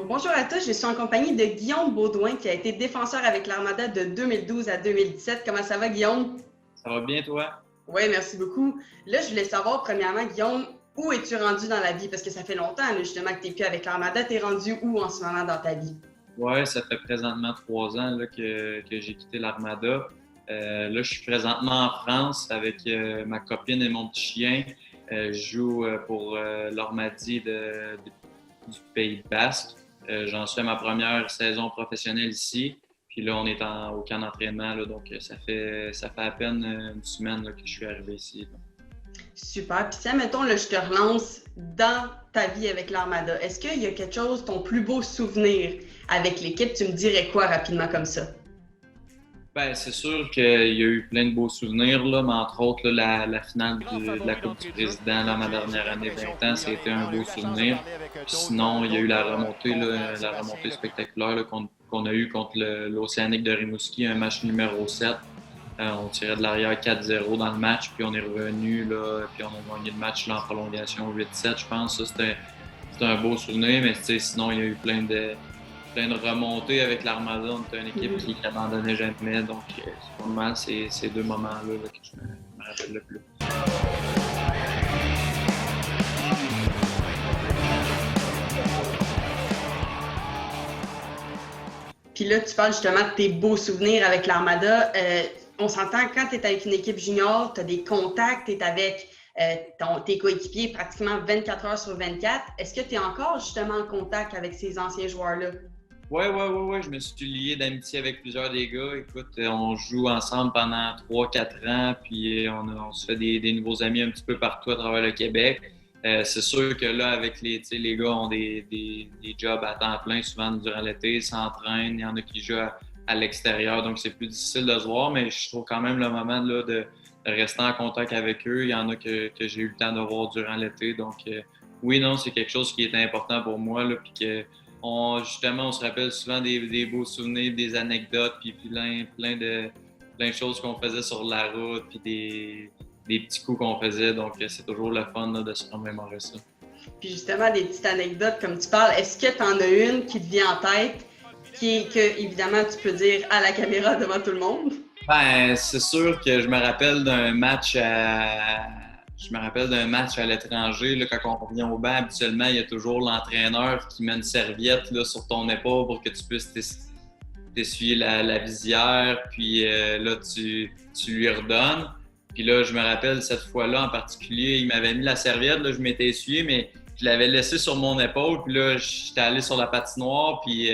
Bonjour à tous, je suis en compagnie de Guillaume Baudouin qui a été défenseur avec l'Armada de 2012 à 2017. Comment ça va, Guillaume? Ça va bien, toi? Oui, merci beaucoup. Là, je voulais savoir, premièrement, Guillaume, où es-tu rendu dans la vie? Parce que ça fait longtemps, là, justement, que tu n'es plus avec l'Armada. Tu es rendu où en ce moment dans ta vie? Ouais, ça fait présentement 3 ans là, que j'ai quitté l'Armada. Là, je suis présentement en France avec ma copine et mon petit chien. Je joue pour l'Ormadi du Pays Basque. J'en suis à ma première saison professionnelle ici. Puis là, on est au camp d'entraînement, là, donc ça fait à peine une semaine là, que je suis arrivé ici, là. Super. Puis si, mettons, là, je te relance dans ta vie avec l'Armada. Est-ce qu'il y a quelque chose, ton plus beau souvenir avec l'équipe? Tu me dirais quoi rapidement comme ça? Ben, c'est sûr qu'il y a eu plein de beaux souvenirs, là, mais entre autres, là, la finale de la Coupe du Président, là, ma dernière année 20 ans, c'était un beau souvenir. Puis sinon, il y a eu la remontée spectaculaire là, qu'on a eue contre l'Océanique de Rimouski, un match numéro 7. On tirait de l'arrière 4-0 dans le match, puis on est revenu, là, puis on a gagné le match là, en prolongation 8-7, je pense. Ça, c'était un beau souvenir, mais sinon, il y a eu plein de remontées avec l'Armada. On était une équipe qui n'abandonnait jamais. Donc, c'est pas mal ces deux moments-là là, que je me rappelle le plus. Puis là, tu parles justement de tes beaux souvenirs avec l'Armada. On s'entend, quand tu es avec une équipe junior, tu as des contacts, tu es avec tes coéquipiers pratiquement 24 heures sur 24. Est-ce que tu es encore justement en contact avec ces anciens joueurs-là? Ouais. Je me suis lié d'amitié avec plusieurs des gars. Écoute, on joue ensemble pendant 3-4 ans, puis on se fait des nouveaux amis un petit peu partout à travers le Québec. C'est sûr que là, avec les gars ont des jobs à temps plein souvent durant l'été, s'entraînent, il y en a qui jouent à l'extérieur, donc c'est plus difficile de se voir, mais je trouve quand même le moment là, de rester en contact avec eux. Il y en a que j'ai eu le temps de voir durant l'été, donc oui, non, c'est quelque chose qui est important pour moi, là, puis que justement, on se rappelle souvent des beaux souvenirs, des anecdotes, puis plein de choses qu'on faisait sur la route, puis des petits coups qu'on faisait. Donc, c'est toujours le fun là, de se remémorer ça. Puis justement, des petites anecdotes comme tu parles, est-ce que tu en as une qui te vient en tête, que évidemment tu peux dire à la caméra devant tout le monde? Ben, c'est sûr que je me rappelle d'un match à l'étranger. Là, quand on revient au banc, habituellement, il y a toujours l'entraîneur qui met une serviette là, sur ton épaule pour que tu puisses t'essuyer la visière. Puis là, tu lui redonnes. Puis là, je me rappelle cette fois-là en particulier, il m'avait mis la serviette, là, je m'étais essuyé, mais je l'avais laissé sur mon épaule. Puis là, j'étais allé sur la patinoire, puis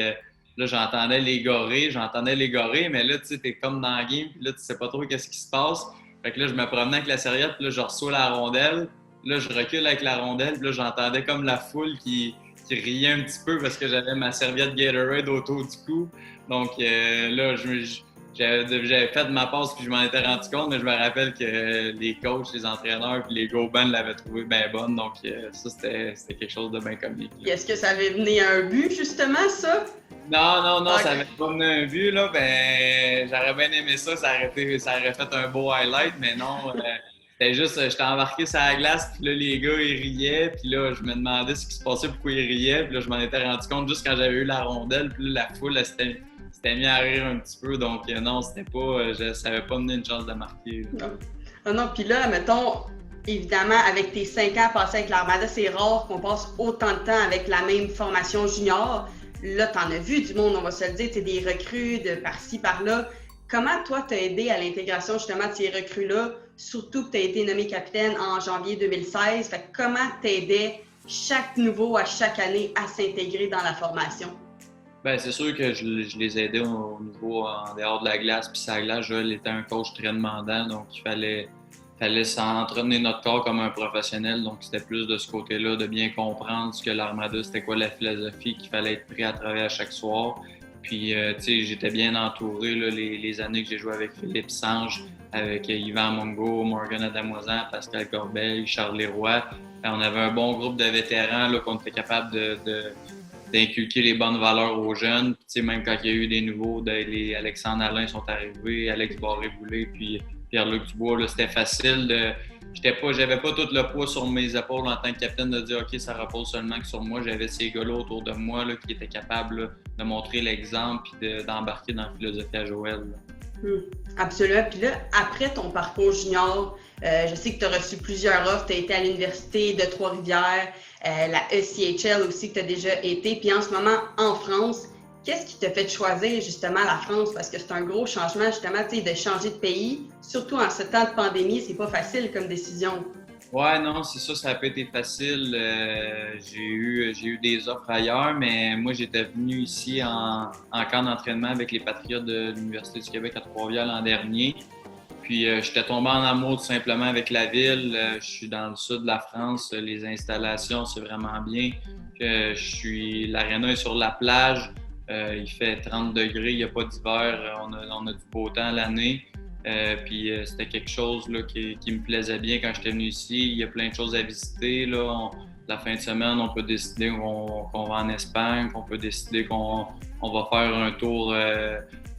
là, j'entendais les gorées, mais là, tu sais, t'es comme dans la game, puis là, tu sais pas trop qu'est-ce qui se passe. Fait que là, je me promenais avec la serviette, puis là, je reçois la rondelle. Là, je recule avec la rondelle, puis là, j'entendais comme la foule qui riait un petit peu parce que j'avais ma serviette Gatorade autour du cou. Donc là, j'avais fait ma passe, puis je m'en étais rendu compte, mais je me rappelle que les coachs, les entraîneurs, puis les go-bands l'avaient trouvé bien bonne. Donc ça, c'était quelque chose de bien comique. Est-ce que ça avait mené à un but, justement, ça? Non, okay. Ça avait pas mené un but, là. Ben, j'aurais bien aimé ça. Ça aurait fait un beau highlight, mais non. C'était juste, j'étais embarqué sur la glace, puis là, les gars, ils riaient, puis là, je me demandais ce qui se passait, pourquoi ils riaient, puis là, je m'en étais rendu compte juste quand j'avais eu la rondelle, puis là, la foule, elle s'était mis à rire un petit peu, donc non, c'était pas, ça n'avait pas mené une chance de marquer. Non. Ah non, puis là, mettons, évidemment, avec tes 5 ans passés avec l'Armada, c'est rare qu'on passe autant de temps avec la même formation junior. Là, t'en as vu du monde, on va se le dire, t'es des recrues de par-ci, par-là. Comment, toi, t'as aidé à l'intégration, justement, de ces recrues-là, surtout que t'as été nommé capitaine en janvier 2016? Fait que comment t'aidais chaque nouveau à chaque année à s'intégrer dans la formation? Ben, c'est sûr que je les aidais au niveau en dehors de la glace. Puis sur la glace, Joël était un coach très demandant, donc il fallait s'entretenir notre corps comme un professionnel. Donc c'était plus de ce côté-là, de bien comprendre ce que l'Armada, c'était quoi la philosophie, qu'il fallait être prêt à travailler à chaque soir. Puis, tu sais, j'étais bien entouré là, les années que j'ai joué avec Philippe Sange, avec Yvan Mongo, Morgan Adamoisan, Pascal Corbeil, Charles Leroy. On avait un bon groupe de vétérans là, qu'on était capable d'inculquer les bonnes valeurs aux jeunes. Puis, même quand il y a eu des nouveaux, les Alexandre Alain sont arrivés, Alex Barré-Boulay, puis Pierre-Luc Dubois. Là, c'était facile. J'avais pas tout le poids sur mes épaules en tant que capitaine de dire OK, ça repose seulement que sur moi. J'avais ces gars-là autour de moi là, qui étaient capables là, de montrer l'exemple et d'embarquer dans la philosophie à Joël. Absolument. Puis là, après ton parcours junior, je sais que tu as reçu plusieurs offres. Tu as été à l'Université de Trois-Rivières, la ECHL aussi que tu as déjà été. Puis en ce moment, en France, qu'est-ce qui t'a fait choisir justement la France? Parce que c'est un gros changement justement, tu sais, de changer de pays. Surtout en ce temps de pandémie, c'est pas facile comme décision. Ouais, non, c'est ça, ça n'a pas été facile. J'ai eu des offres ailleurs, mais moi, j'étais venu ici en camp d'entraînement avec les Patriotes de l'Université du Québec à Trois-Rivières l'an dernier. Puis, j'étais tombé en amour tout simplement avec la ville. Je suis dans le sud de la France. Les installations, c'est vraiment bien. L'aréna est sur la plage. Il fait 30 degrés, il n'y a pas d'hiver. On a du beau temps l'année. Puis c'était quelque chose là, qui me plaisait bien quand j'étais venu ici. Il y a plein de choses à visiter. Là. La fin de semaine, on peut décider qu'on va en Espagne, qu'on peut décider qu'on va faire un tour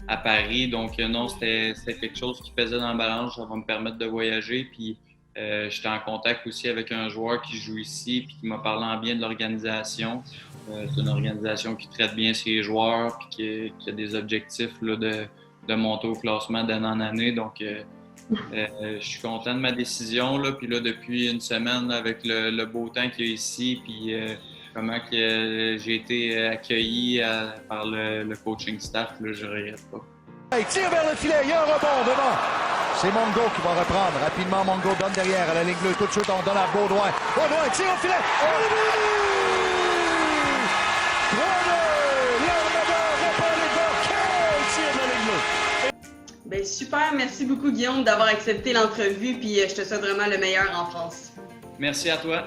à Paris. Donc non, c'était quelque chose qui pesait dans la balance. Ça va me permettre de voyager. Puis j'étais en contact aussi avec un joueur qui joue ici puis qui m'a parlé en bien de l'organisation. C'est une organisation qui traite bien ses joueurs puis qui a des objectifs là, de monter au classement d'année en année. Donc, je suis content de ma décision. Là. Puis là, depuis une semaine, avec le beau temps qu'il y a ici, puis comment que j'ai été accueilli par le coaching staff, là, je ne regrette pas. Il tire vers le filet, il y a un rebond devant. C'est Mongo qui va reprendre. Rapidement, Mongo donne derrière à la ligne bleue. Tout de suite, on donne à Baudouin. Baudouin tire au filet. Ben, super, merci beaucoup Guillaume d'avoir accepté l'entrevue, puis je te souhaite vraiment le meilleur en France. Merci à toi.